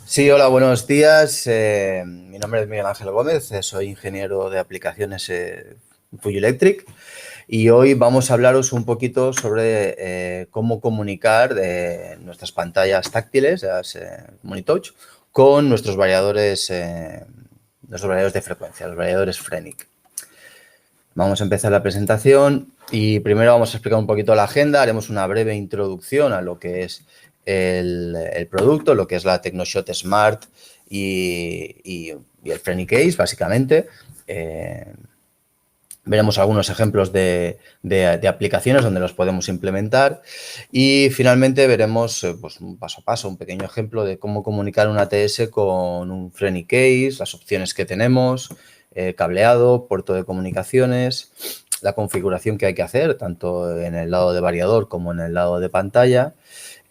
Sí, hola, buenos días. Mi nombre es Miguel Ángel Gómez, soy ingeniero de aplicaciones Fuji Electric y hoy vamos a hablaros un poquito sobre cómo comunicar nuestras pantallas táctiles, las Monitouch, con nuestros variadores de frecuencia, los variadores Frenic. Vamos a empezar la presentación y primero vamos a explicar un poquito la agenda, haremos una breve introducción a lo que es el producto, lo que es la TechnoShot Smart y el Frenic Case, básicamente. Veremos algunos ejemplos de aplicaciones donde los podemos implementar y finalmente veremos pues, un paso a paso, un pequeño ejemplo de cómo comunicar un ATS con un Frenic Case, las opciones que tenemos, cableado, puerto de comunicaciones, la configuración que hay que hacer, tanto en el lado de variador como en el lado de pantalla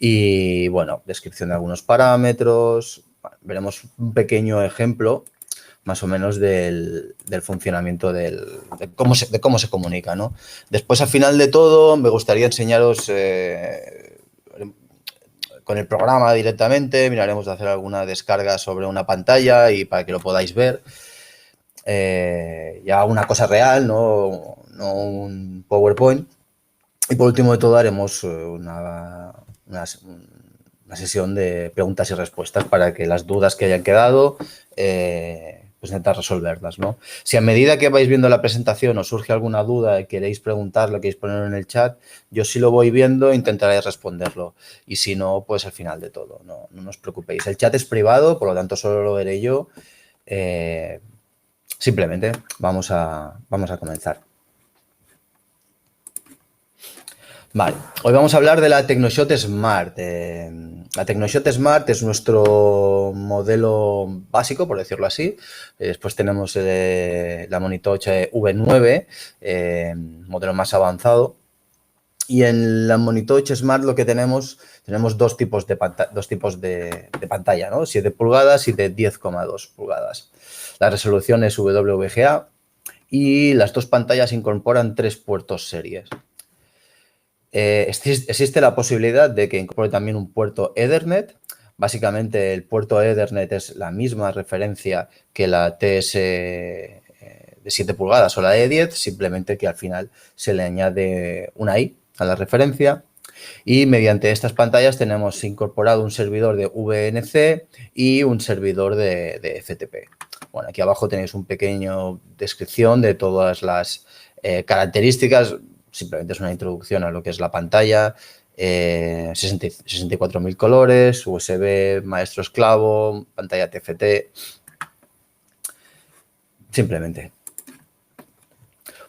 y, bueno, descripción de algunos parámetros. Veremos un pequeño ejemplo más o menos del funcionamiento de cómo se comunica, ¿no? Después, al final de todo, me gustaría enseñaros con el programa directamente, miraremos de hacer alguna descarga sobre una pantalla y para que lo podáis ver. Ya una cosa real, no un PowerPoint. Y por último de todo haremos una sesión de preguntas y respuestas para que las dudas que hayan quedado pues intentar resolverlas, ¿no? Si a medida que vais viendo la presentación os surge alguna duda y queréis preguntarlo, queréis ponerlo en el chat, yo si lo voy viendo intentaré responderlo y si no, pues al final de todo, no os preocupéis. El chat es privado, por lo tanto solo lo veré yo. Simplemente vamos a comenzar. Vale, hoy vamos a hablar de la TechnoShot Smart. La TechnoShot Smart es nuestro modelo básico, por decirlo así. Después tenemos la Monitouch V9, modelo más avanzado. Y en la Monitouch Smart lo que tenemos dos tipos de pantalla, ¿no? 7 pulgadas y de 10,2 pulgadas. La resolución es WVGA y las dos pantallas incorporan 3 puertos series. Existe la posibilidad de que incorpore también un puerto Ethernet. Básicamente, el puerto Ethernet es la misma referencia que la TS de 7 pulgadas o la de 10, simplemente que al final se le añade una I a la referencia. Y mediante estas pantallas tenemos incorporado un servidor de VNC y un servidor de FTP. Bueno, aquí abajo tenéis un pequeño descripción de todas las características. Simplemente es una introducción a lo que es la pantalla, 64.000 colores, USB, maestro esclavo, pantalla TFT, simplemente.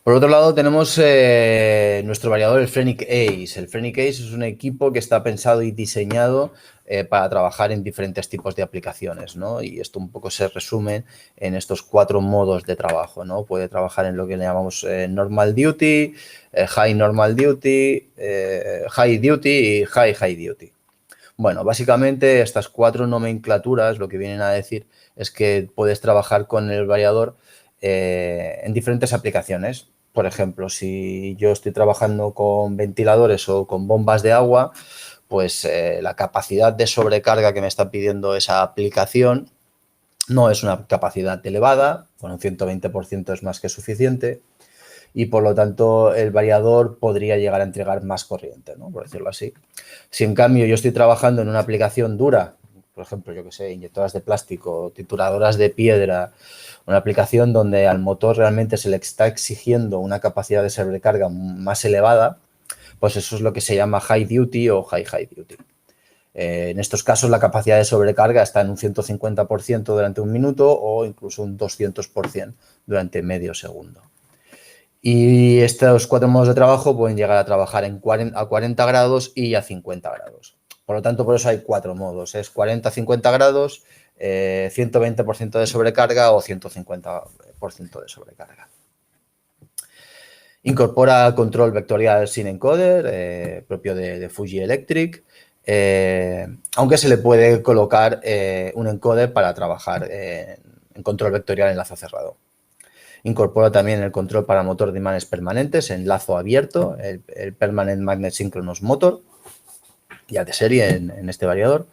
Por otro lado tenemos nuestro variador, el Frenic Ace. El Frenic Ace es un equipo que está pensado y diseñado para trabajar en diferentes tipos de aplicaciones, ¿no? Y esto un poco se resume en estos 4 modos de trabajo, ¿no? Puede trabajar en lo que le llamamos Normal Duty, High Normal Duty, High Duty y High Duty. Bueno, básicamente estas 4 nomenclaturas lo que vienen a decir es que puedes trabajar con el variador en diferentes aplicaciones. Por ejemplo, si yo estoy trabajando con ventiladores o con bombas de agua, pues la capacidad de sobrecarga que me está pidiendo esa aplicación no es una capacidad elevada, con un 120% es más que suficiente y por lo tanto el variador podría llegar a entregar más corriente, ¿no? Por decirlo así. Si en cambio yo estoy trabajando en una aplicación dura, por ejemplo, yo que sé, inyectoras de plástico, trituradoras de piedra, una aplicación donde al motor realmente se le está exigiendo una capacidad de sobrecarga más elevada, pues eso es lo que se llama high duty o high duty. En estos casos la capacidad de sobrecarga está en un 150% durante un minuto o incluso un 200% durante medio segundo. Y estos 4 modos de trabajo pueden llegar a trabajar a 40 grados y a 50 grados. Por lo tanto, por eso hay 4 modos. Es 40 a 50 grados, 120% de sobrecarga o 150% de sobrecarga. Incorpora control vectorial sin encoder, propio de Fuji Electric, aunque se le puede colocar un encoder para trabajar en control vectorial en lazo cerrado. Incorpora también el control para motor de imanes permanentes en lazo abierto, el Permanent Magnet Synchronous Motor, ya de serie en este variador.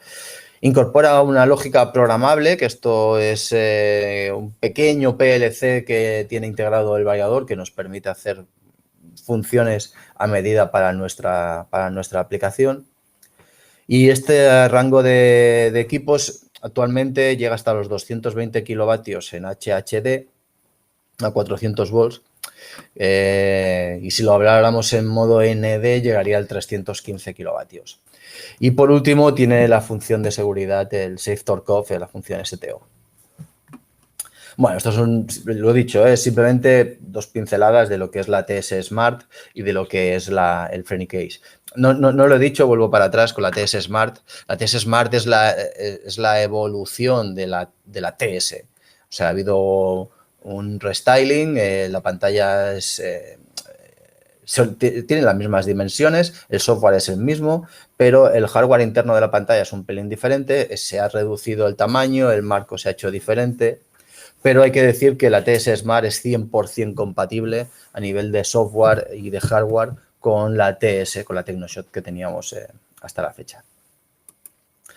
Incorpora una lógica programable, que esto es un pequeño PLC que tiene integrado el variador que nos permite hacer funciones a medida para nuestra aplicación. Y este rango de equipos actualmente llega hasta los 220 kilovatios en HHD a 400 volts. Y si lo habláramos en modo ND, llegaría al 315 kilovatios. Y por último, tiene la función de seguridad, el Safe Torque Off, la función STO. Bueno, esto son, lo he dicho, es simplemente dos pinceladas de lo que es la TS Smart y de lo que es el Frenic Ace. No lo he dicho, vuelvo para atrás con la TS Smart. La TS Smart es la evolución de la TS. O sea, ha habido un restyling, la pantalla tiene las mismas dimensiones, el software es el mismo, pero el hardware interno de la pantalla es un pelín diferente, se ha reducido el tamaño, el marco se ha hecho diferente. Pero hay que decir que la TS Smart es 100% compatible a nivel de software y de hardware con la TS, con la TechnoShot que teníamos hasta la fecha.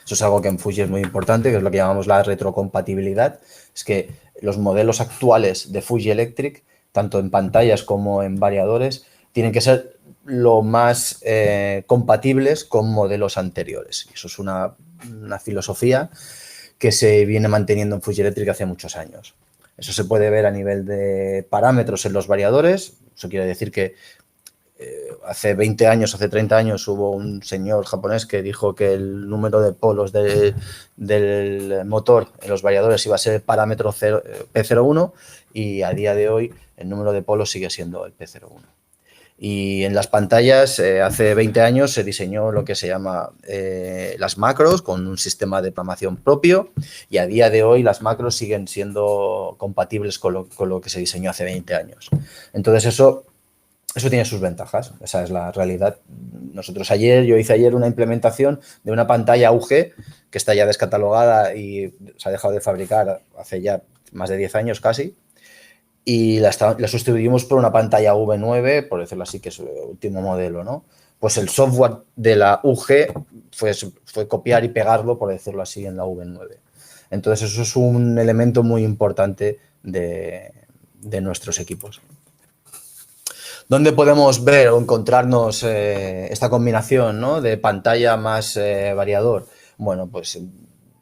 Eso es algo que en Fuji es muy importante, que es lo que llamamos la retrocompatibilidad. Es que los modelos actuales de Fuji Electric, tanto en pantallas como en variadores, tienen que ser lo más compatibles con modelos anteriores. Eso es una filosofía que se viene manteniendo en Fuji Electric hace muchos años. Eso se puede ver a nivel de parámetros en los variadores. Eso quiere decir que hace 20 años, hace 30 años hubo un señor japonés que dijo que el número de polos del motor en los variadores iba a ser el parámetro P01 y a día de hoy el número de polos sigue siendo el P01. Y en las pantallas, hace 20 años se diseñó lo que se llama las macros con un sistema de programación propio y a día de hoy las macros siguen siendo compatibles con lo que se diseñó hace 20 años. Entonces eso tiene sus ventajas, esa es la realidad. Yo hice ayer una implementación de una pantalla UG que está ya descatalogada y se ha dejado de fabricar hace ya más de 10 años casi. Y la sustituimos por una pantalla V9, por decirlo así, que es el último modelo, ¿no? Pues el software de la UG fue copiar y pegarlo, por decirlo así, en la V9. Entonces, eso es un elemento muy importante de nuestros equipos. ¿Dónde podemos ver o encontrarnos esta combinación, ¿no?, de pantalla más variador? Bueno, pues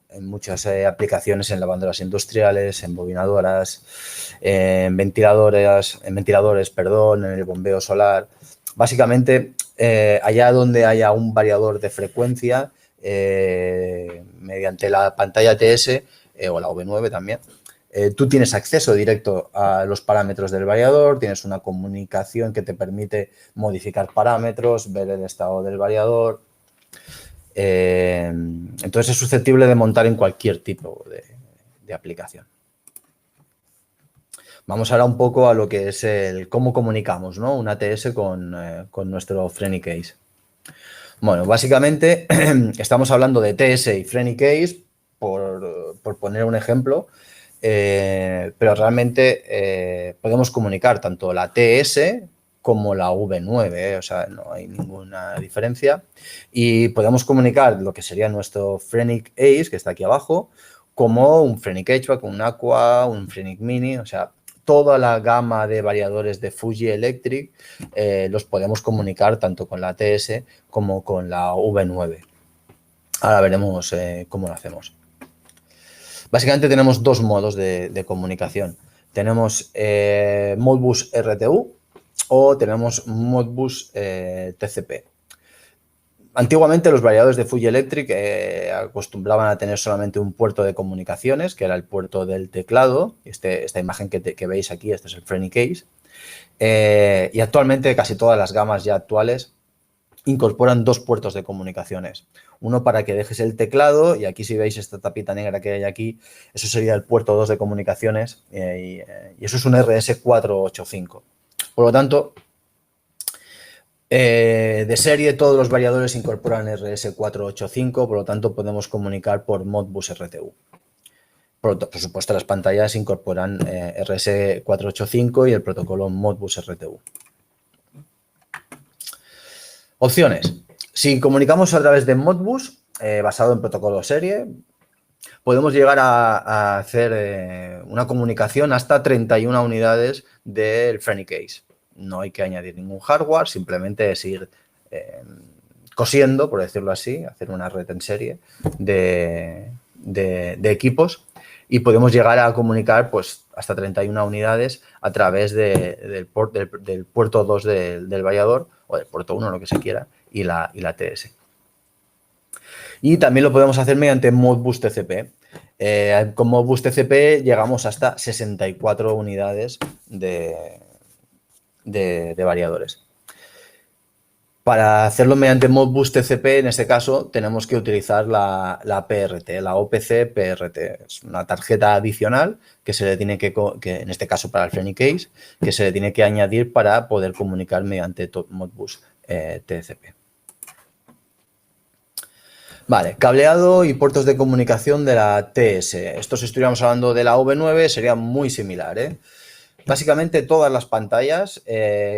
en muchas aplicaciones, en lavadoras industriales, en bobinadoras, en ventiladores, en el bombeo solar. Básicamente, allá donde haya un variador de frecuencia, mediante la pantalla TS o la V9 también, tú tienes acceso directo a los parámetros del variador, tienes una comunicación que te permite modificar parámetros, ver el estado del variador. Entonces es susceptible de montar en cualquier tipo de aplicación. Vamos ahora un poco a lo que es cómo comunicamos, ¿no?, un ATS con nuestro Frenic Ace. Bueno, básicamente estamos hablando de TS y Frenic Ace por poner un ejemplo, pero realmente podemos comunicar tanto la TS como la V9, o sea, no hay ninguna diferencia. Y podemos comunicar lo que sería nuestro Frenic Ace, que está aquí abajo, como un Frenic HVAC, un Aqua, un Frenic Mini, o sea, toda la gama de variadores de Fuji Electric los podemos comunicar tanto con la TS como con la V9. Ahora veremos cómo lo hacemos. Básicamente tenemos dos modos de comunicación. Tenemos Modbus RTU o tenemos Modbus TCP. Antiguamente los variadores de Fuji Electric acostumbraban a tener solamente un puerto de comunicaciones, que era el puerto del teclado. Esta imagen que veis aquí, este es el Frenic Ace. Y actualmente casi todas las gamas ya actuales incorporan dos puertos de comunicaciones. Uno para que dejes el teclado, y aquí si veis esta tapita negra que hay aquí, eso sería el puerto 2 de comunicaciones, y eso es un RS485. Por lo tanto, de serie todos los variadores incorporan RS485, por lo tanto podemos comunicar por Modbus RTU. Por supuesto, las pantallas incorporan RS485 y el protocolo Modbus RTU. Opciones. Si comunicamos a través de Modbus, basado en protocolo serie, podemos llegar a hacer una comunicación hasta 31 unidades del FriendlyCase. No hay que añadir ningún hardware, simplemente es ir cosiendo, por decirlo así, hacer una red en serie de equipos y podemos llegar a comunicar pues, hasta 31 unidades a través del puerto 2 del vallador o del puerto 1, lo que se quiera, y la TS. Y también lo podemos hacer mediante Modbus TCP. Con Modbus TCP llegamos hasta 64 unidades de variadores. Para hacerlo mediante Modbus TCP, en este caso, tenemos que utilizar la PRT, la OPC PRT. Es una tarjeta adicional que se le tiene que en este caso para el FriendlyCase, que se le tiene que añadir para poder comunicar mediante Modbus TCP. Vale, cableado y puertos de comunicación de la TS. Esto si estuviéramos hablando de la V9 sería muy similar, ¿eh? Básicamente todas las pantallas,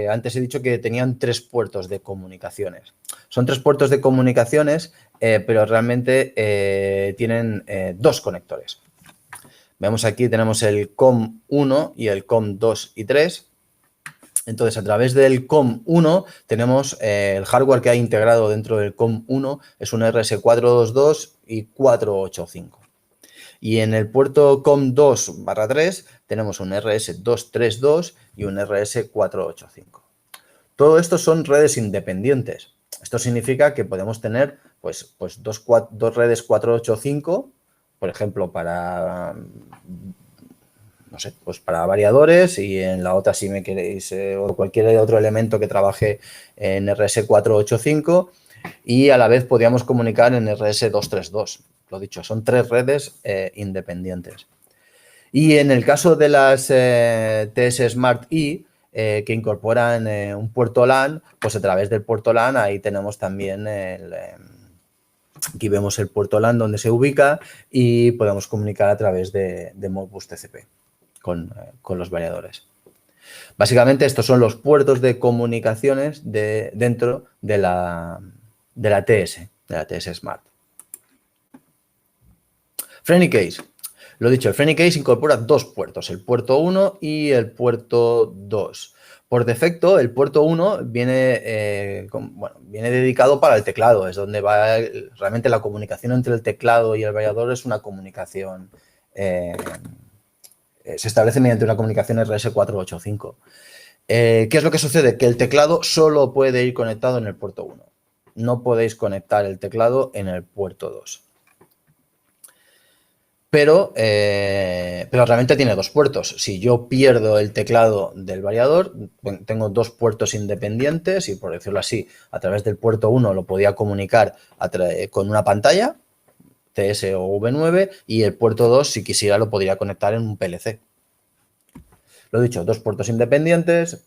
antes he dicho que tenían 3 puertos de comunicaciones. Son 3 puertos de comunicaciones, pero realmente tienen 2 conectores. Vemos aquí tenemos el COM1 y el COM2 y 3. Entonces, a través del COM1 tenemos el hardware que hay integrado dentro del COM1 es un RS422 y 485. Y en el puerto COM2/3 tenemos un RS232 y un RS485. Todo esto son redes independientes. Esto significa que podemos tener pues dos redes 485, por ejemplo, para no sé, pues para variadores, y en la otra si me queréis o cualquier otro elemento que trabaje en RS485, y a la vez podríamos comunicar en RS232. Lo dicho, son 3 redes independientes. Y en el caso de las TS Smart E, que incorporan un puerto LAN, pues a través del puerto LAN ahí tenemos también aquí vemos el puerto LAN donde se ubica y podemos comunicar a través de Modbus TCP con los variadores. Básicamente estos son los puertos de comunicaciones dentro de la TS Smart. FriendlyCase. Lo dicho, el FriendlyCase incorpora 2 puertos, el puerto 1 y el puerto 2. Por defecto, el puerto 1 viene, viene dedicado para el teclado, es donde va realmente la comunicación entre el teclado y el variador, es una comunicación, se establece mediante una comunicación RS485. ¿Qué es lo que sucede? Que el teclado solo puede ir conectado en el puerto 1. No podéis conectar el teclado en el puerto 2. Pero realmente tiene 2 puertos. Si yo pierdo el teclado del variador, tengo 2 puertos independientes y, por decirlo así, a través del puerto 1 lo podía comunicar con una pantalla, TS o V9, y el puerto 2, si quisiera, lo podría conectar en un PLC. Lo dicho, 2 puertos independientes,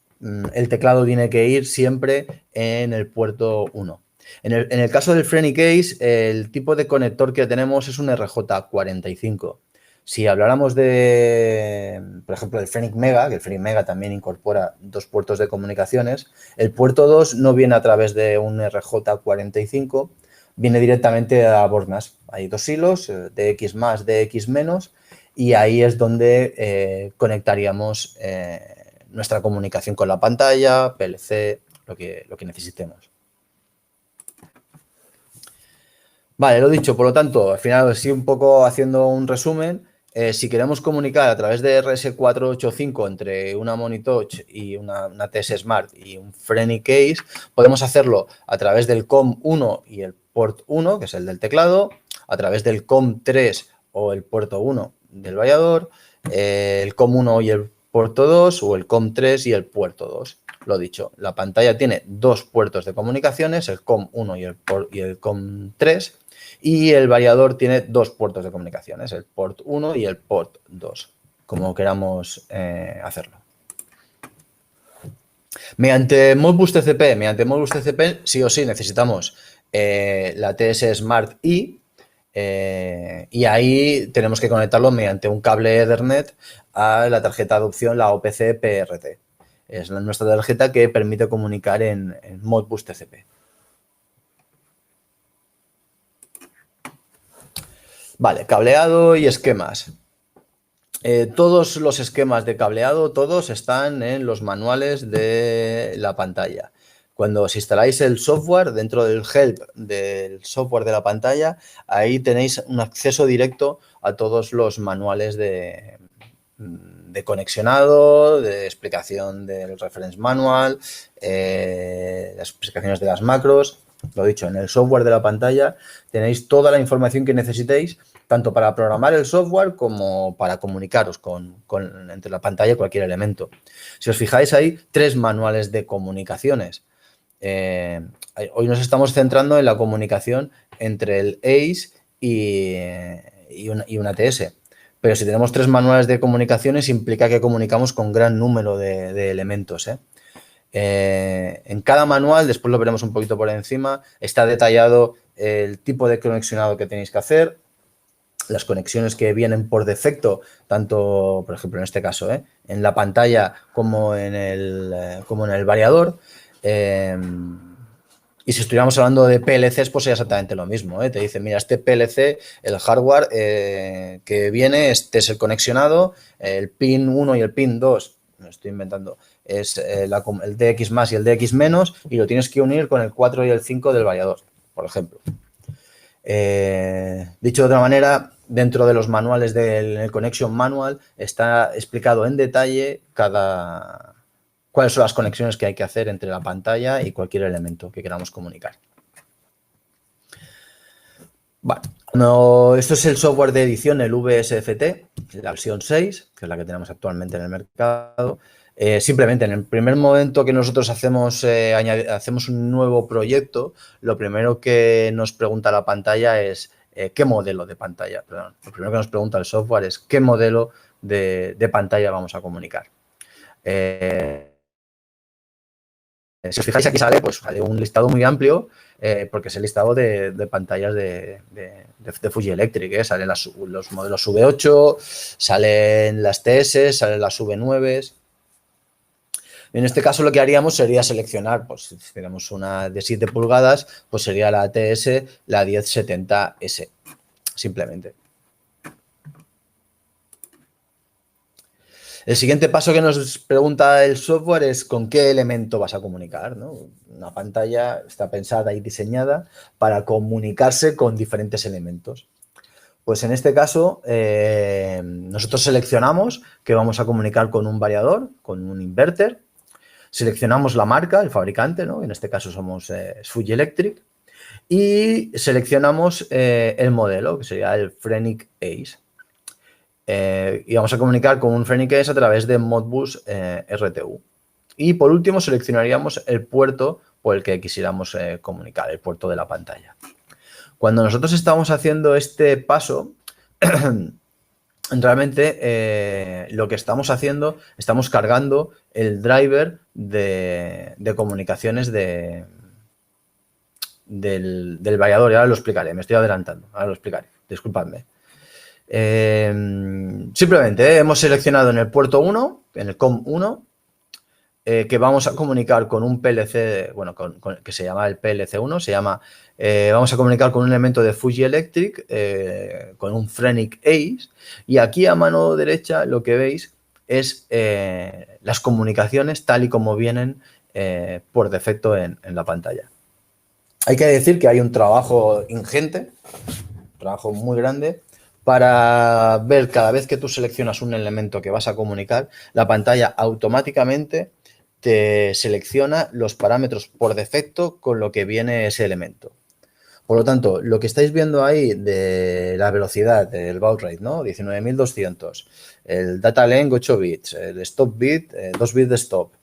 el teclado tiene que ir siempre en el puerto 1. En el caso del FriendlyCase, el tipo de conector que tenemos es un RJ45. Si habláramos de, por ejemplo, del Fenix Mega, que el Fenix Mega también incorpora 2 puertos de comunicaciones, el puerto 2 no viene a través de un RJ45, viene directamente a Bornas. Hay 2 hilos, DX más, DX menos, y ahí es donde conectaríamos nuestra comunicación con la pantalla, PLC, lo que necesitemos. Vale, lo dicho, por lo tanto, al final, sí, un poco haciendo un resumen, si queremos comunicar a través de RS485 entre una Monitouch y una TS Smart y un FriendlyCase, podemos hacerlo a través del COM1 y el port 1, que es el del teclado, a través del COM3 o el puerto 1 del variador, el COM1 y el puerto 2 o el COM3 y el puerto 2. Lo dicho, la pantalla tiene 2 puertos de comunicaciones, el COM1 y el COM3, y el variador tiene 2 puertos de comunicaciones, el port 1 y el port 2, como queramos hacerlo. Mediante Modbus TCP, sí o sí necesitamos la TS Smart E, y ahí tenemos que conectarlo mediante un cable Ethernet a la tarjeta de opción, la OPC PRT. Es nuestra tarjeta que permite comunicar en Modbus TCP. Vale, cableado y esquemas. Todos los esquemas de cableado, todos están en los manuales de la pantalla. Cuando os instaláis el software, dentro del help del software de la pantalla, ahí tenéis un acceso directo a todos los manuales de conexionado, de explicación del reference manual, las explicaciones de las macros. Lo dicho, en el software de la pantalla tenéis toda la información que necesitéis, tanto para programar el software como para comunicaros entre la pantalla y cualquier elemento. Si os fijáis, hay 3 manuales de comunicaciones. Hoy nos estamos centrando en la comunicación entre el ACE y una ATS. Pero si tenemos 3 manuales de comunicaciones, implica que comunicamos con gran número de elementos. En cada manual, después lo veremos un poquito por encima, está detallado el tipo de conexionado que tenéis que hacer, las conexiones que vienen por defecto, tanto, por ejemplo, en este caso, en la pantalla como en el variador. Y si estuviéramos hablando de PLCs, pues sería exactamente lo mismo. Te dice, mira, este PLC, el hardware que viene, este es el conexionado, el pin 1 y el pin 2, me estoy inventando, es el DX más y el DX menos, y lo tienes que unir con el 4 y el 5 del variador, por ejemplo. Dicho de otra manera, dentro de los manuales del Connection Manual está explicado en detalle cuáles son las conexiones que hay que hacer entre la pantalla y cualquier elemento que queramos comunicar. Bueno, esto es el software de edición, el VSFT, la versión 6, que es la que tenemos actualmente en el mercado. Simplemente, en el primer momento que nosotros hacemos un nuevo proyecto, lo primero que nos pregunta la pantalla es qué modelo de pantalla, perdón. Lo primero que nos pregunta el software es qué modelo de pantalla vamos a comunicar. Si os fijáis, aquí sale un listado muy amplio, porque es el listado de pantallas de Fuji Electric. Salen los modelos V8, salen las TS, salen las V9. En este caso, lo que haríamos sería seleccionar, pues si tenemos una de 7 pulgadas, pues sería la ATS, la 1070S, simplemente. El siguiente paso que nos pregunta el software es con qué elemento vas a comunicar, ¿no? Una pantalla está pensada y diseñada para comunicarse con diferentes elementos. Pues en este caso, nosotros seleccionamos que vamos a comunicar con un variador, con un inverter. Seleccionamos la marca, el fabricante, ¿no? En este caso somos Fuji Electric. Y seleccionamos el modelo, que sería el Frenic Ace. Y vamos a comunicar con un Frenic Ace a través de Modbus RTU. Y por último seleccionaríamos el puerto por el que quisiéramos comunicar, el puerto de la pantalla. Cuando nosotros estamos haciendo este paso, realmente lo que estamos haciendo, estamos cargando el driver de comunicaciones del variador. Y ahora lo explicaré, me estoy adelantando, ahora lo explicaré, disculpadme. Simplemente hemos seleccionado en el puerto 1, en el COM 1, que vamos a comunicar con un PLC, bueno, que se llama el PLC1, vamos a comunicar con un elemento de Fuji Electric, con un Frenic Ace, y aquí a mano derecha lo que veis es las comunicaciones tal y como vienen por defecto en la pantalla. Hay que decir que hay un trabajo ingente, un trabajo muy grande, para ver cada vez que tú seleccionas un elemento que vas a comunicar, la pantalla automáticamente te selecciona los parámetros por defecto con lo que viene ese elemento. Por lo tanto, lo que estáis viendo ahí de la velocidad, del baud rate, ¿no? 19.200, el data length 8 bits, el stop bit, 2 bits de stop,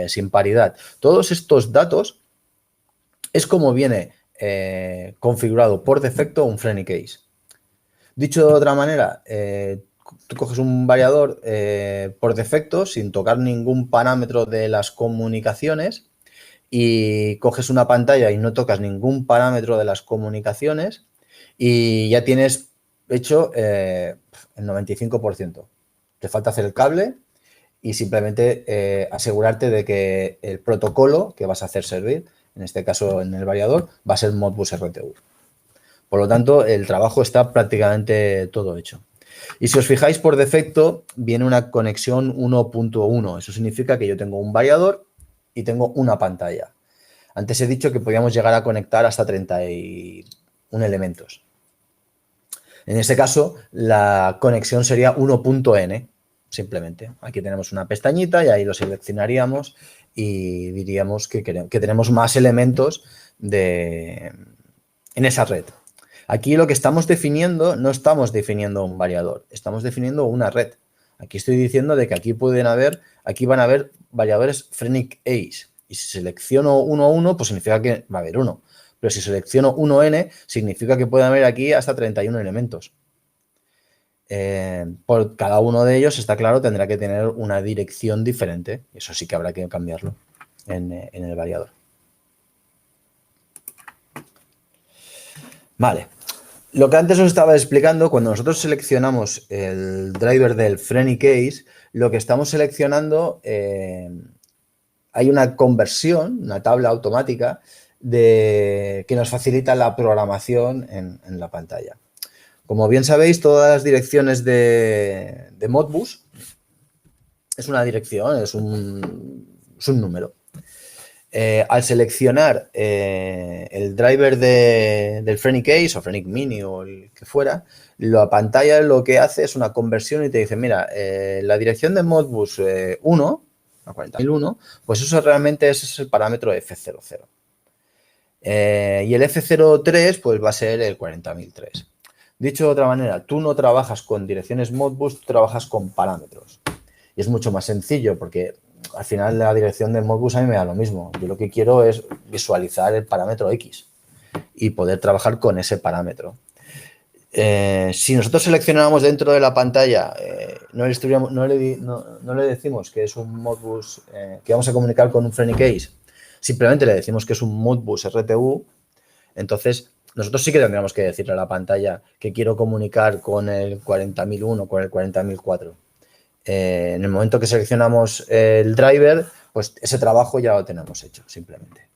sin paridad. Todos estos datos es como viene configurado por defecto un Frenic Ace. Dicho de otra manera, tú coges un variador por defecto sin tocar ningún parámetro de las comunicaciones y coges una pantalla y no tocas ningún parámetro de las comunicaciones y ya tienes hecho el 95%. Te falta hacer el cable y simplemente asegurarte de que el protocolo que vas a hacer servir, en este caso en el variador, va a ser Modbus RTU. Por lo tanto, el trabajo está prácticamente todo hecho. Y si os fijáis, por defecto viene una conexión 1.1. Eso significa que yo tengo un variador y tengo una pantalla. Antes he dicho que podíamos llegar a conectar hasta 31 elementos. En este caso, la conexión sería 1.n, simplemente. Aquí tenemos una pestañita y ahí lo seleccionaríamos y diríamos que tenemos más elementos en esa red. Aquí lo que estamos definiendo, no estamos definiendo un variador, estamos definiendo una red. Aquí estoy diciendo de que aquí van a haber variadores Phrenic Ace. Y si selecciono 1.1, pues significa que va a haber uno. Pero si selecciono 1n, significa que puede haber aquí hasta 31 elementos. Por cada uno de ellos, está claro, tendrá que tener una dirección diferente. Eso sí que habrá que cambiarlo en el variador. Vale. Lo que antes os estaba explicando, cuando nosotros seleccionamos el driver del Phrenic Ace, lo que estamos seleccionando, hay una conversión, una tabla automática que nos facilita la programación en la pantalla. Como bien sabéis, todas las direcciones de Modbus es una dirección, es un número. Al seleccionar el driver del Phrenic Ace o Phrenic Mini o el que fuera, la pantalla lo que hace es una conversión y te dice, mira, la dirección de Modbus 1, a 40.001, pues eso realmente es el parámetro F00. Y el F03 pues va a ser el 40.003. Dicho de otra manera, tú no trabajas con direcciones Modbus, tú trabajas con parámetros. Y es mucho más sencillo porque al final la dirección del Modbus a mí me da lo mismo. Yo lo que quiero es visualizar el parámetro X y poder trabajar con ese parámetro. Si nosotros seleccionamos dentro de la pantalla, no le decimos que es un Modbus, que vamos a comunicar con un Phrenic Ace, simplemente le decimos que es un Modbus RTU, entonces nosotros sí que tendríamos que decirle a la pantalla que quiero comunicar con el 40.001, con el 40.004. En el momento que seleccionamos el driver, pues ese trabajo ya lo tenemos hecho, simplemente.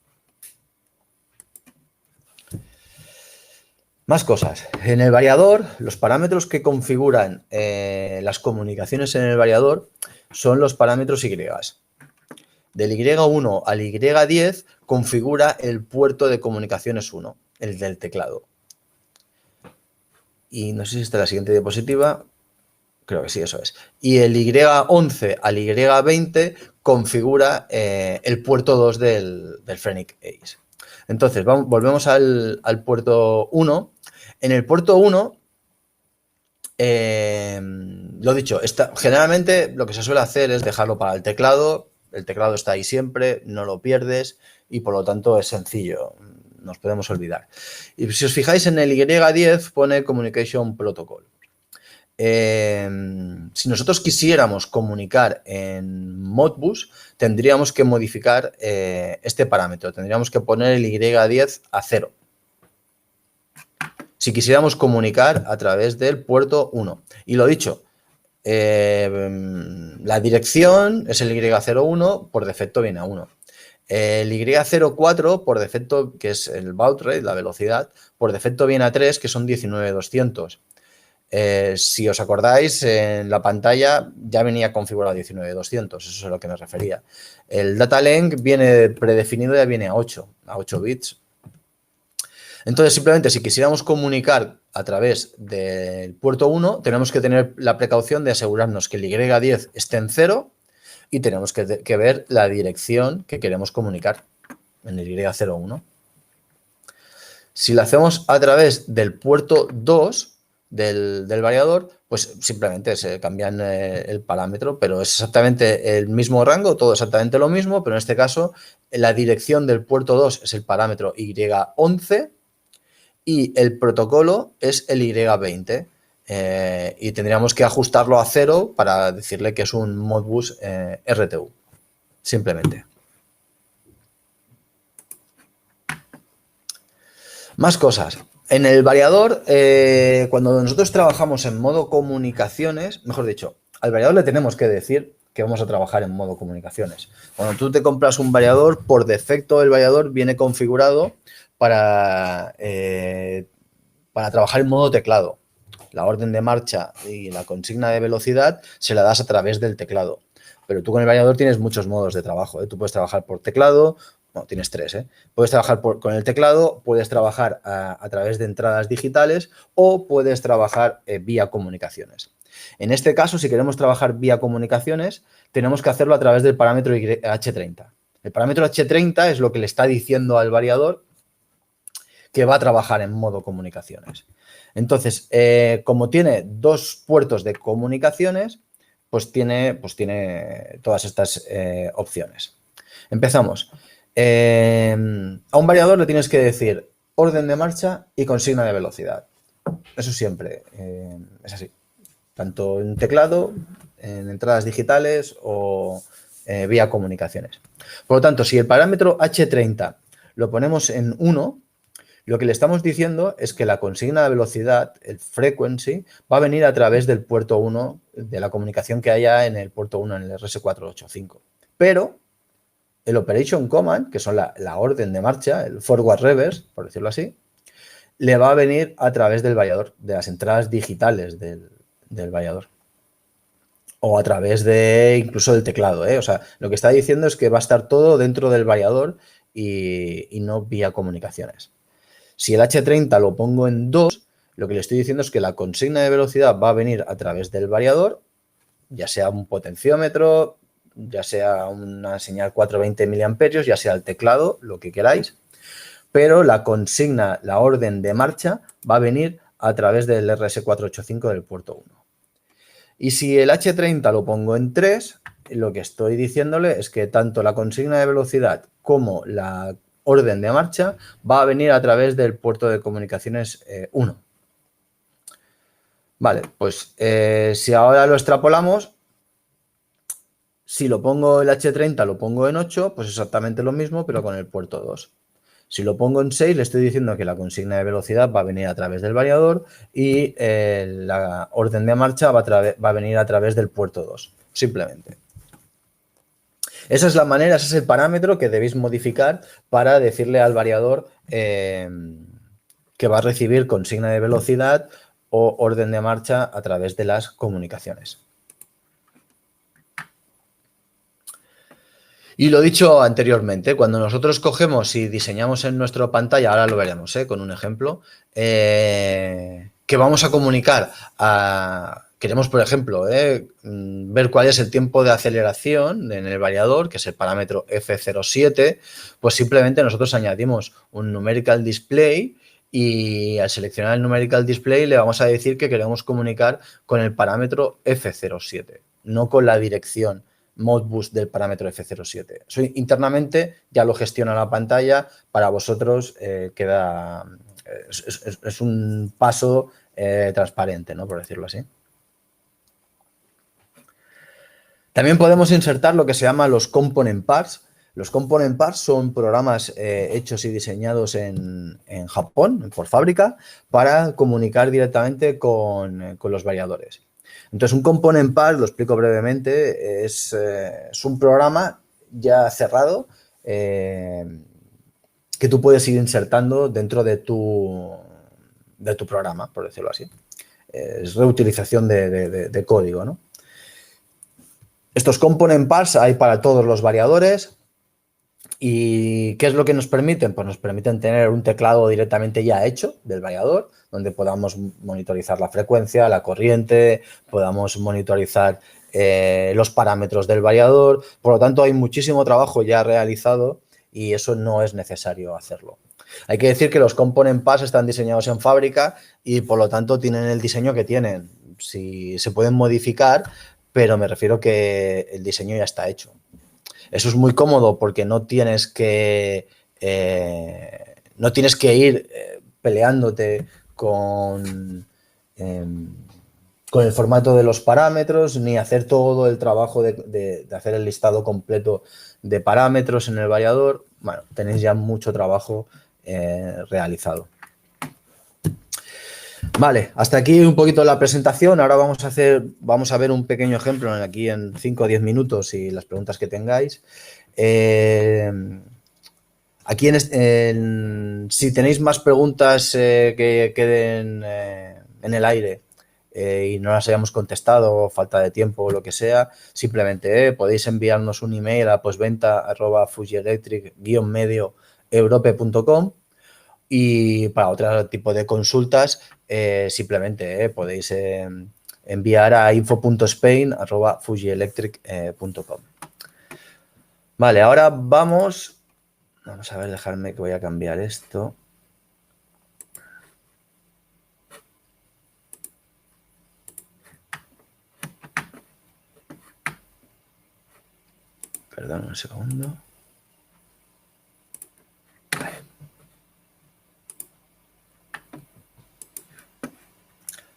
Más cosas. En el variador, los parámetros que configuran las comunicaciones en el variador son los parámetros Y. Del Y1 al Y10 configura el puerto de comunicaciones 1, el del teclado. Y no sé si está en la siguiente diapositiva. Creo que sí, eso es. Y el Y11 al Y20 configura el puerto 2 del Phrenic Ace. Entonces, volvemos al puerto 1. En el puerto 1, lo dicho, generalmente lo que se suele hacer es dejarlo para el teclado. El teclado está ahí siempre, no lo pierdes y por lo tanto es sencillo. Nos podemos olvidar. Y si os fijáis en el Y10 pone Communication Protocol. Si nosotros quisiéramos comunicar en Modbus, tendríamos que modificar este parámetro. Tendríamos que poner el Y10 a 0. Si quisiéramos comunicar a través del puerto 1. Y lo dicho, la dirección es el Y01, por defecto viene a 1. El Y04, por defecto, que es el baud rate, la velocidad, por defecto viene a 3, que son 19.200. Si os acordáis, en la pantalla ya venía configurado 19.200, eso es a lo que me refería. El data length viene predefinido, ya viene a 8 bits. Entonces, simplemente si quisiéramos comunicar a través del puerto 1, tenemos que tener la precaución de asegurarnos que el Y10 esté en 0 y tenemos que ver la dirección que queremos comunicar en el Y01. Si lo hacemos a través del puerto 2 del variador, pues simplemente se cambian el parámetro, pero es exactamente el mismo rango, todo exactamente lo mismo, pero en este caso la dirección del puerto 2 es el parámetro Y11 y el protocolo es el Y20. Y tendríamos que ajustarlo a 0 para decirle que es un Modbus RTU, simplemente. Más cosas. En el variador, cuando nosotros trabajamos en modo comunicaciones, mejor dicho, al variador le tenemos que decir que vamos a trabajar en modo comunicaciones. Cuando tú te compras un variador, por defecto el variador viene configurado para para trabajar en modo teclado. La orden de marcha y la consigna de velocidad se la das a través del teclado. Pero tú con el variador tienes muchos modos de trabajo, ¿eh? Tú puedes trabajar por teclado, no, tienes 3, ¿eh? Puedes trabajar con el teclado, puedes trabajar a través de entradas digitales o puedes trabajar vía comunicaciones. En este caso, si queremos trabajar vía comunicaciones, tenemos que hacerlo a través del parámetro H30. El parámetro H30 es lo que le está diciendo al variador que va a trabajar en modo comunicaciones. Entonces, como tiene 2 puertos de comunicaciones, pues tiene todas estas opciones. Empezamos. A un variador le tienes que decir orden de marcha y consigna de velocidad. Eso siempre es así. Tanto en teclado, en entradas digitales o vía comunicaciones. Por lo tanto, si el parámetro H30 lo ponemos en 1, lo que le estamos diciendo es que la consigna de velocidad, el frequency, va a venir a través del puerto 1, de la comunicación que haya en el puerto 1, en el RS485. Pero el operation command, que son la orden de marcha, el forward reverse, por decirlo así, le va a venir a través del variador, de las entradas digitales del variador. O a través de incluso del teclado, ¿eh? O sea, lo que está diciendo es que va a estar todo dentro del variador y no vía comunicaciones. Si el H30 lo pongo en 2, lo que le estoy diciendo es que la consigna de velocidad va a venir a través del variador, ya sea un potenciómetro, ya sea una señal 420 miliamperios, ya sea el teclado, lo que queráis, pero la consigna, la orden de marcha, va a venir a través del RS485 del puerto 1. Y si el H30 lo pongo en 3, lo que estoy diciéndole es que tanto la consigna de velocidad como la orden de marcha va a venir a través del puerto de comunicaciones 1. Vale, pues si ahora lo extrapolamos, si lo pongo el H30 lo pongo en 8, pues exactamente lo mismo, pero con el puerto 2. Si lo pongo en 6, le estoy diciendo que la consigna de velocidad va a venir a través del variador y la orden de marcha va a venir a través del puerto 2, simplemente. Esa es la manera, ese es el parámetro que debéis modificar para decirle al variador que va a recibir consigna de velocidad o orden de marcha a través de las comunicaciones. Y lo dicho anteriormente, cuando nosotros cogemos y diseñamos en nuestra pantalla, ahora lo veremos con un ejemplo, que vamos a comunicar queremos, por ejemplo, ver cuál es el tiempo de aceleración en el variador, que es el parámetro F07, pues simplemente nosotros añadimos un numerical display y al seleccionar el numerical display le vamos a decir que queremos comunicar con el parámetro F07, no con la dirección Modbus del parámetro F07. Eso internamente ya lo gestiona la pantalla, para vosotros queda es un paso transparente, ¿no? Por decirlo así. También podemos insertar lo que se llama los component parts. Los component parts son programas hechos y diseñados en Japón, por fábrica, para comunicar directamente con los variadores. Entonces, un component part, lo explico brevemente, es un programa ya cerrado que tú puedes ir insertando dentro de tu programa, por decirlo así. Es reutilización de código, ¿no? Estos component parts hay para todos los variadores. ¿Y qué es lo que nos permiten? Pues nos permiten tener un teclado directamente ya hecho del variador, donde podamos monitorizar la frecuencia, la corriente, podamos monitorizar los parámetros del variador. Por lo tanto, hay muchísimo trabajo ya realizado y eso no es necesario hacerlo. Hay que decir que los component parts están diseñados en fábrica y por lo tanto tienen el diseño que tienen. Si se pueden modificar, pero me refiero que el diseño ya está hecho. Eso es muy cómodo porque no tienes que ir peleándote con el formato de los parámetros, ni hacer todo el trabajo de hacer el listado completo de parámetros en el variador. Bueno, tenéis ya mucho trabajo realizado. Vale, hasta aquí un poquito la presentación. Ahora vamos a ver un pequeño ejemplo aquí en 5 o 10 minutos y las preguntas que tengáis. Aquí, si tenéis más preguntas que queden en el aire y no las hayamos contestado, falta de tiempo o lo que sea, simplemente podéis enviarnos un email a postventa@fujielectric-medioeurope.com y para otro tipo de consultas simplemente podéis enviar a info.spain@fujielectric.com. Vale, ahora vamos a ver, dejadme que voy a cambiar esto. Perdón, un segundo.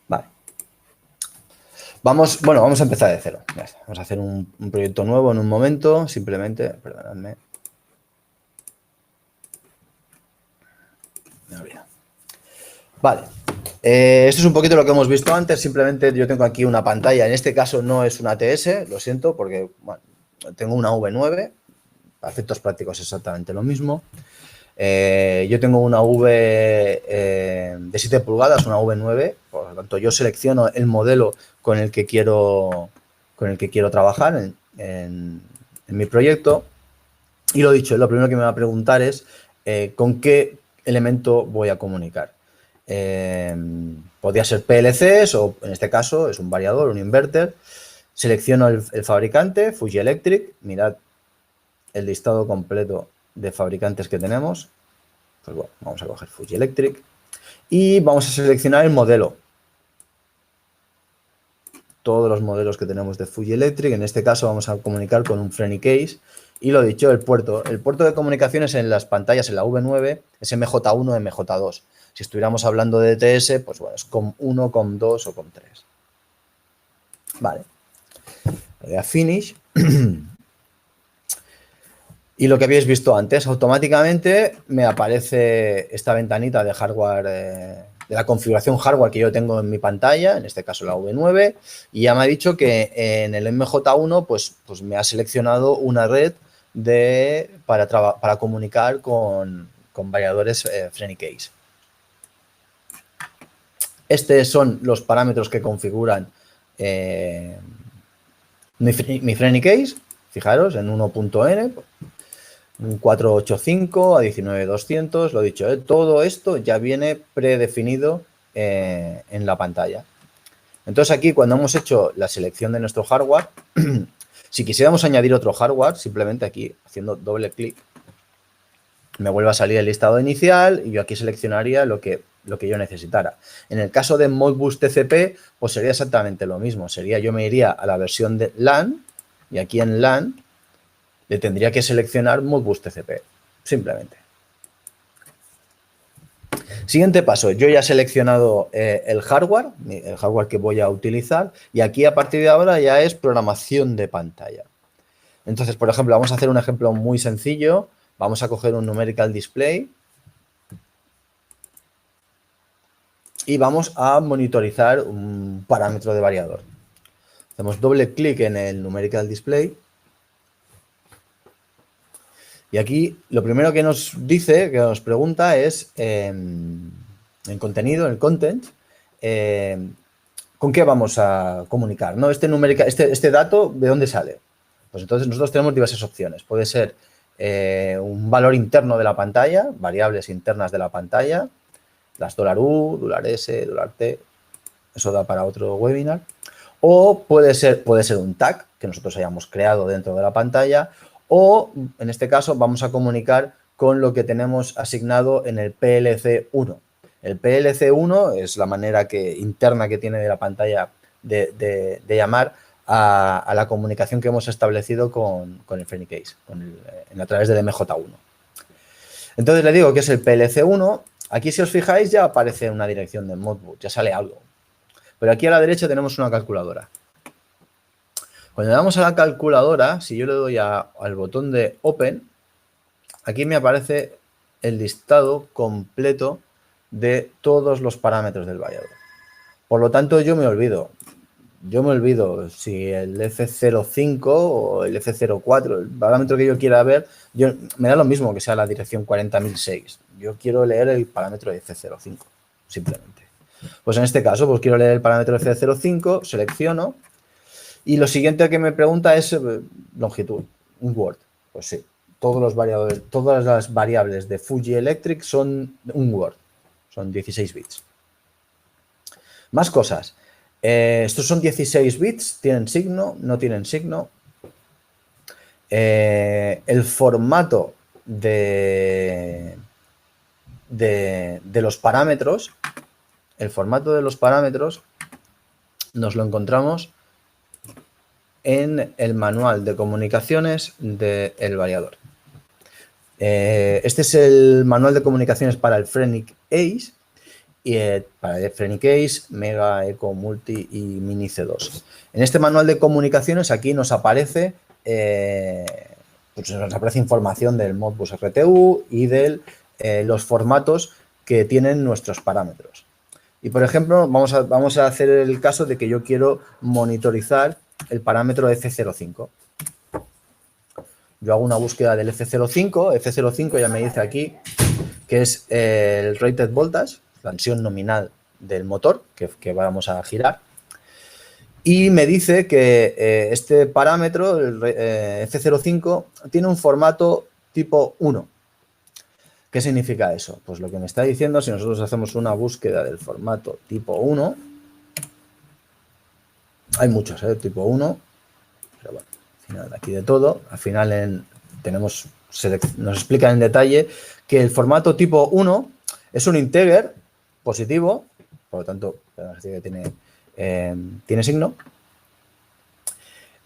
Vale. Vamos a empezar de cero. Ya está. Vamos a hacer un proyecto nuevo en un momento. Simplemente, perdonadme. Me olvido. Vale. Esto es un poquito lo que hemos visto antes. Simplemente yo tengo aquí una pantalla. En este caso no es una ATS, lo siento, porque bueno, tengo una V9. Para efectos prácticos exactamente lo mismo. Yo tengo una V de 7 pulgadas, una V9, por lo tanto yo selecciono el modelo con el que quiero trabajar en mi proyecto. Y lo dicho, lo primero que me va a preguntar es con qué elemento voy a comunicar. Podría ser PLCs o en este caso es un variador, un inverter. Selecciono el fabricante, Fuji Electric. Mirad el listado completo de fabricantes que tenemos. Pues bueno, vamos a coger Fuji Electric y vamos a seleccionar el modelo. Todos los modelos que tenemos de Fuji Electric. En este caso vamos a comunicar con un FrenyCase. Y lo dicho, el puerto de comunicaciones en las pantallas en la V9 es MJ1, MJ2. Si estuviéramos hablando de DTS, pues bueno, es COM1, COM2 o COM3. Vale. Le doy a Finish. Y lo que habéis visto antes, automáticamente me aparece esta ventanita de hardware, de la configuración hardware que yo tengo en mi pantalla, en este caso la V9, y ya me ha dicho que en el MJ1 pues me ha seleccionado una red para comunicar con variadores FrenyCase. Estos son los parámetros que configuran mi FrenyCase, fijaros, en 1.n, un 485 a 19200, lo dicho, todo esto ya viene predefinido en la pantalla. Entonces aquí cuando hemos hecho la selección de nuestro hardware, si quisiéramos añadir otro hardware, simplemente aquí haciendo doble clic, me vuelve a salir el listado inicial y yo aquí seleccionaría lo que yo necesitara. En el caso de Modbus TCP, pues sería exactamente lo mismo. Yo me iría a la versión de LAN y aquí en LAN le tendría que seleccionar Modbus TCP, simplemente. Siguiente paso, yo ya he seleccionado el hardware que voy a utilizar y aquí a partir de ahora ya es programación de pantalla. Entonces, por ejemplo, vamos a hacer un ejemplo muy sencillo. Vamos a coger un numerical display y vamos a monitorizar un parámetro de variador. Hacemos doble clic en el numerical display. Y aquí lo primero que nos dice, que nos pregunta es en contenido, en el content, ¿con qué vamos a comunicar? ¿No? Este dato, ¿de dónde sale? Pues entonces nosotros tenemos diversas opciones. Puede ser un valor interno de la pantalla, variables internas de la pantalla, las $U, $S, $T, eso da para otro webinar. O puede ser un tag que nosotros hayamos creado dentro de la pantalla, o en este caso vamos a comunicar con lo que tenemos asignado en el PLC1. El PLC1 es la manera interna que tiene de la pantalla de llamar a la comunicación que hemos establecido con el FrenyCase, a través del MJ1. Entonces le digo que es el PLC1. Aquí, si os fijáis, ya aparece una dirección de Modbus, ya sale algo. Pero aquí a la derecha tenemos una calculadora. Cuando le damos a la calculadora, si yo le doy al botón de Open, aquí me aparece el listado completo de todos los parámetros del variador. Por lo tanto, yo me olvido yo me olvido si el F05 o el F04, el parámetro que yo quiera ver, me da lo mismo que sea la dirección 40.006. Yo quiero leer el parámetro de F05, simplemente. Pues en este caso, pues quiero leer el parámetro F05, selecciono, y lo siguiente que me pregunta es longitud, un Word. Pues sí, todas las variables de Fuji Electric son un Word, son 16 bits. Más cosas. Estos son 16 bits, tienen signo, no tienen signo. El formato de los parámetros, nos lo encontramos en el manual de comunicaciones del variador. Este es el manual de comunicaciones para el Phrenic Ace. Y para el Phrenic Ace, Mega, Eco, Multi y Mini C2. En este manual de comunicaciones aquí nos aparece, información del Modbus RTU y de los formatos que tienen nuestros parámetros. Y por ejemplo, vamos a hacer el caso de que yo quiero monitorizar el parámetro F05. Yo hago una búsqueda del F05. F05 ya me dice aquí que es el rated voltage, la tensión nominal del motor que vamos a girar. Y me dice que este parámetro, el F05, tiene un formato tipo 1. ¿Qué significa eso? Pues lo que me está diciendo, si nosotros hacemos una búsqueda del formato tipo 1, hay muchos, tipo 1, pero bueno, al final aquí de todo, al final nos explica en detalle que el formato tipo 1 es un integer positivo, por lo tanto, que tiene signo,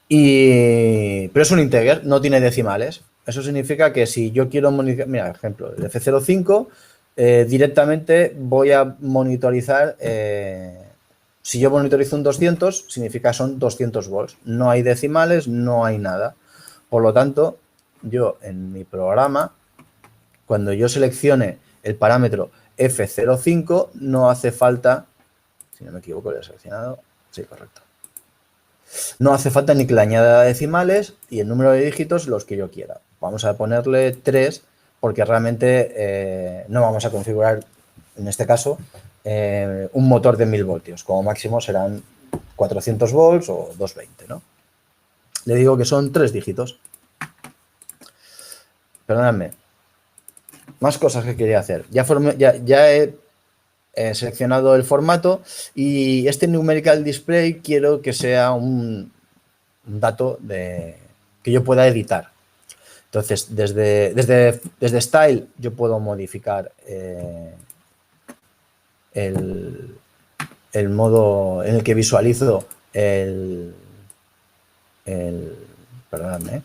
pero es un integer, no tiene decimales. Eso significa que si yo quiero monitorizar, mira, por ejemplo, el F05, directamente voy a monitorizar, si yo monitorizo un 200, significa son 200 volts. No hay decimales, no hay nada. Por lo tanto, yo en mi programa, cuando yo seleccione el parámetro F05, no hace falta, si no me equivoco, lo he seleccionado, sí, correcto. No hace falta ni que le añada decimales y el número de dígitos los que yo quiera. Vamos a ponerle 3 porque realmente no vamos a configurar, en este caso, un motor de 1000 voltios. Como máximo serán 400 volts o 220, ¿no? Le digo que son 3 dígitos. Perdóname. Más cosas que quería hacer. Ya he seleccionado el formato y este numerical display quiero que sea un dato que yo pueda editar. Entonces, desde Style yo puedo modificar el modo en el que visualizo perdóname,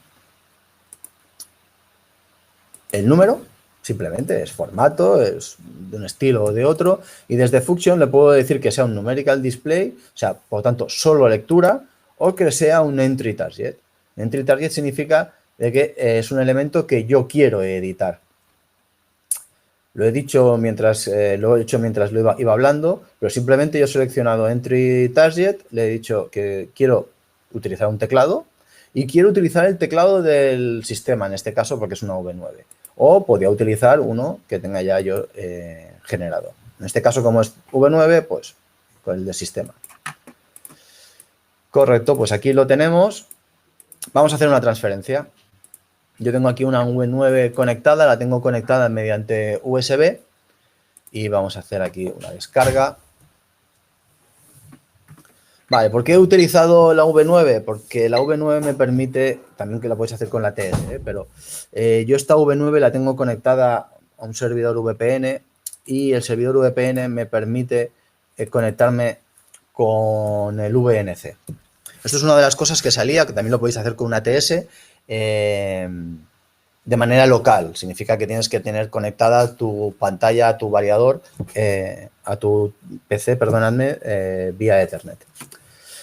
el número. Simplemente es formato, es de un estilo o de otro. Y desde Function le puedo decir que sea un numerical display, o sea, por lo tanto, solo lectura, o que sea un entry target. Entry target significa que es un elemento que yo quiero editar. Lo he dicho mientras lo he hecho mientras lo iba hablando, pero simplemente yo he seleccionado entry target, le he dicho que quiero utilizar un teclado y quiero utilizar el teclado del sistema, en este caso porque es una V9. O podría utilizar uno que tenga ya yo generado. En este caso, como es V9, pues con el del sistema. Correcto, pues aquí lo tenemos. Vamos a hacer una transferencia. Yo tengo aquí una V9 conectada, la tengo conectada mediante USB y vamos a hacer aquí una descarga. Vale, ¿por qué he utilizado la V9? Porque la V9 me permite, también que la podéis hacer con la TS, pero yo esta V9 la tengo conectada a un servidor VPN y el servidor VPN me permite conectarme con el VNC. Esto es una de las cosas que salía, que también lo podéis hacer con una ATS, de manera local. Significa que tienes que tener conectada tu pantalla a tu variador, a tu PC, perdonadme, vía Ethernet.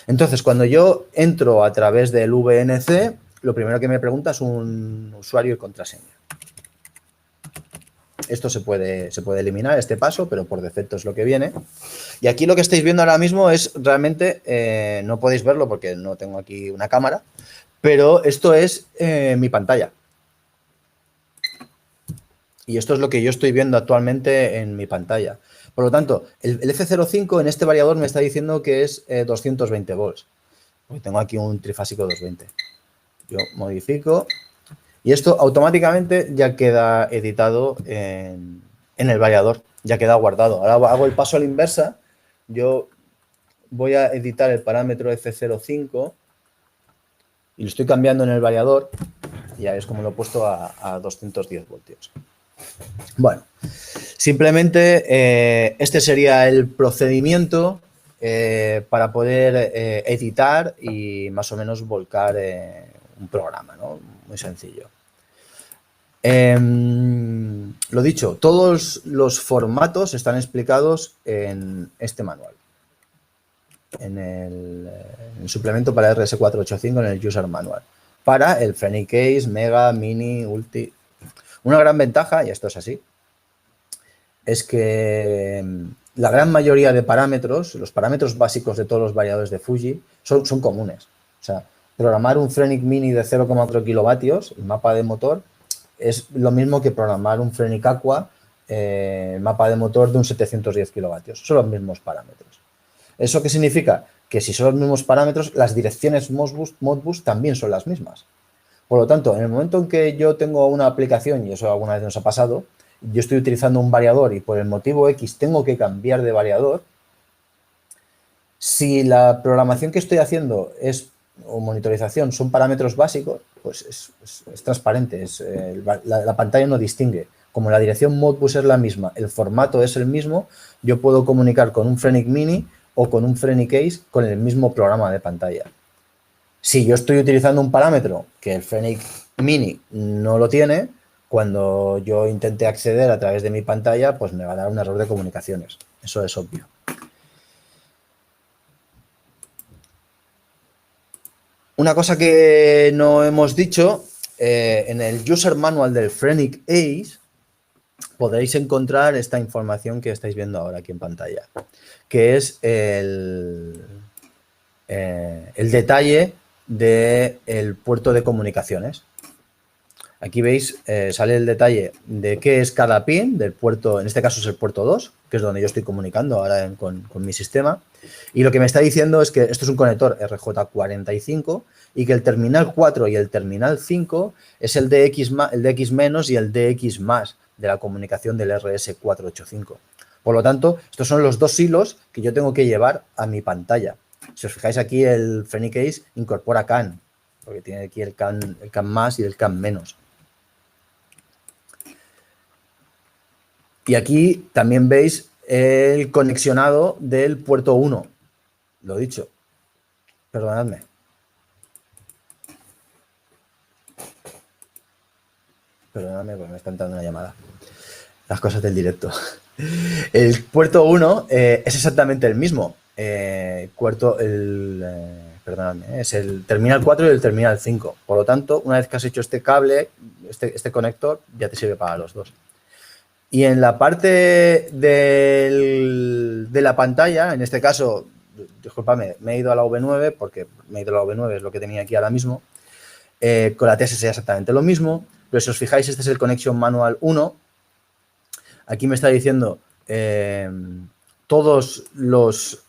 Entonces, cuando yo entro a través del VNC, lo primero que me pregunta es un usuario y contraseña. Esto se puede eliminar, este paso, pero por defecto es lo que viene. Y aquí lo que estáis viendo ahora mismo es realmente, no podéis verlo porque no tengo aquí una cámara, pero esto es mi pantalla. Y esto es lo que yo estoy viendo actualmente en mi pantalla. Por lo tanto, el F05 en este variador me está diciendo que es 220 volts. Porque tengo aquí un trifásico 220. Yo modifico y esto automáticamente ya queda editado en el variador, ya queda guardado. Ahora hago el paso a la inversa. Yo voy a editar el parámetro F05 y lo estoy cambiando en el variador. Y ya es como lo he puesto a 210 voltios. Bueno, simplemente este sería el procedimiento para poder editar y más o menos volcar un programa, ¿no? Muy sencillo. Lo dicho, todos los formatos están explicados en este manual. En el suplemento para RS485 en el User Manual. Para el Phrenic Case, Mega, Mini, Ulti. Una gran ventaja, y esto es así, es que la gran mayoría de parámetros, los parámetros básicos de todos los variadores de Fuji, son comunes. O sea, programar un Phrenic Mini de 0,4 kilovatios, el mapa de motor, es lo mismo que programar un Phrenic Aqua, el mapa de motor de un 710 kilovatios. Son los mismos parámetros. ¿Eso qué significa? Que si son los mismos parámetros, las direcciones Modbus también son las mismas. Por lo tanto, en el momento en que yo tengo una aplicación, y eso alguna vez nos ha pasado, yo estoy utilizando un variador y por el motivo X tengo que cambiar de variador, si la programación que estoy haciendo o monitorización son parámetros básicos, pues es transparente, la pantalla no distingue. Como la dirección Modbus es la misma, el formato es el mismo, yo puedo comunicar con un Phrenic Mini o con un Phrenic Case con el mismo programa de pantalla. Si yo estoy utilizando un parámetro que el Phrenic Mini no lo tiene, cuando yo intente acceder a través de mi pantalla, pues me va a dar un error de comunicaciones. Eso es obvio. Una cosa que no hemos dicho, en el User Manual del Phrenic Ace podréis encontrar esta información que estáis viendo ahora aquí en pantalla, que es el detalle del puerto de comunicaciones. Aquí veis, sale el detalle de qué es cada pin del puerto, en este caso es el puerto 2, que es donde yo estoy comunicando ahora con mi sistema. Y lo que me está diciendo es que esto es un conector RJ45 y que el terminal 4 y el terminal 5 es el DX menos y el DX más de la comunicación del RS485. Por lo tanto, estos son los dos hilos que yo tengo que llevar a mi pantalla. Si os fijáis aquí, el Phrenic Case incorpora CAN, porque tiene aquí el CAN más y el CAN menos. Y aquí también veis el conexionado del puerto 1. Lo dicho. Perdonadme. Perdonadme porque me está entrando una llamada. Las cosas del directo. El puerto 1 es exactamente el mismo. Perdonadme, es el terminal 4 y el terminal 5. Por lo tanto, una vez que has hecho este cable, este conector, ya te sirve para los dos. Y en la parte de la pantalla, en este caso, disculpadme, me he ido a la V9 porque me he ido a la V9, es lo que tenía aquí ahora mismo. Con la TSS exactamente lo mismo, pero si os fijáis, este es el Connection Manual 1. Aquí me está diciendo todos los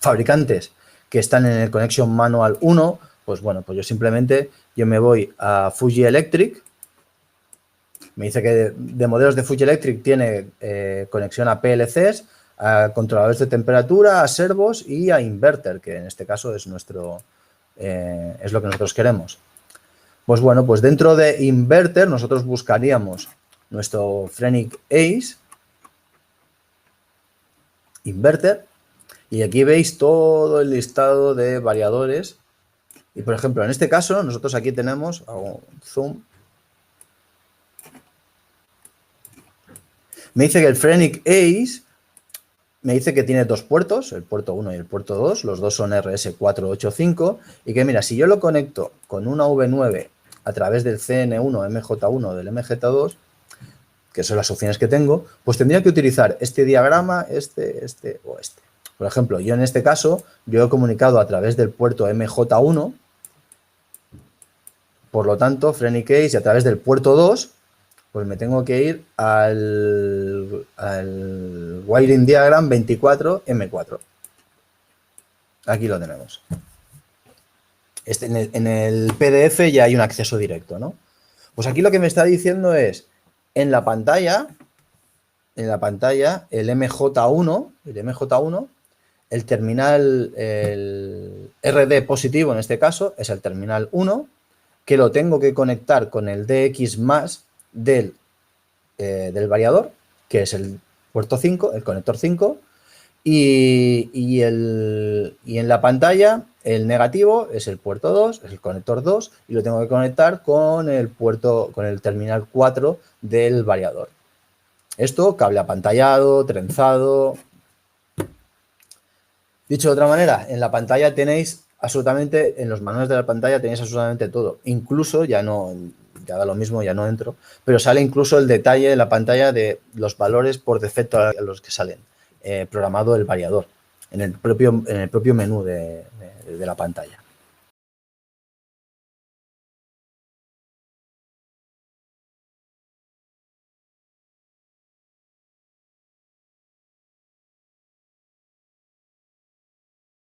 fabricantes que están en el Connection Manual 1, pues bueno, pues yo simplemente me voy a Fuji Electric. Me dice que de modelos de Fuji Electric tiene conexión a PLCs, a controladores de temperatura, a servos y a inverter, que en este caso es es lo que nosotros queremos. Pues bueno, pues dentro de inverter nosotros buscaríamos nuestro Phrenic Ace, inverter, y aquí veis todo el listado de variadores. Y por ejemplo, en este caso, nosotros aquí tenemos, hago zoom, me dice que el Phrenic Ace me dice que tiene dos puertos, el puerto 1 y el puerto 2, los dos son RS485, y que mira, si yo lo conecto con una V9 a través del CN1, MJ1 del MJ2, que son las opciones que tengo, pues tendría que utilizar este diagrama, este o este. Por ejemplo, yo en este caso, yo he comunicado a través del puerto MJ1, por lo tanto, Frenic Case, y a través del puerto 2, pues me tengo que ir al wiring diagram 24M4. Aquí lo tenemos. En el PDF ya hay un acceso directo, ¿no? Pues aquí lo que me está diciendo es, en la pantalla, el MJ1, el terminal, el RD positivo en este caso, es el terminal 1, que lo tengo que conectar con el DX más del variador, que es el puerto 5, el conector 5, y en la pantalla el negativo es el puerto 2, es el conector 2, y lo tengo que conectar con el terminal 4 del variador. Esto, cable apantallado, trenzado. Dicho de otra manera, en la pantalla tenéis absolutamente, en los manuales de la pantalla tenéis absolutamente todo. Incluso, ya da lo mismo, ya no entro, pero sale incluso el detalle de la pantalla de los valores por defecto a los que salen, programado el variador, en el propio menú de la pantalla.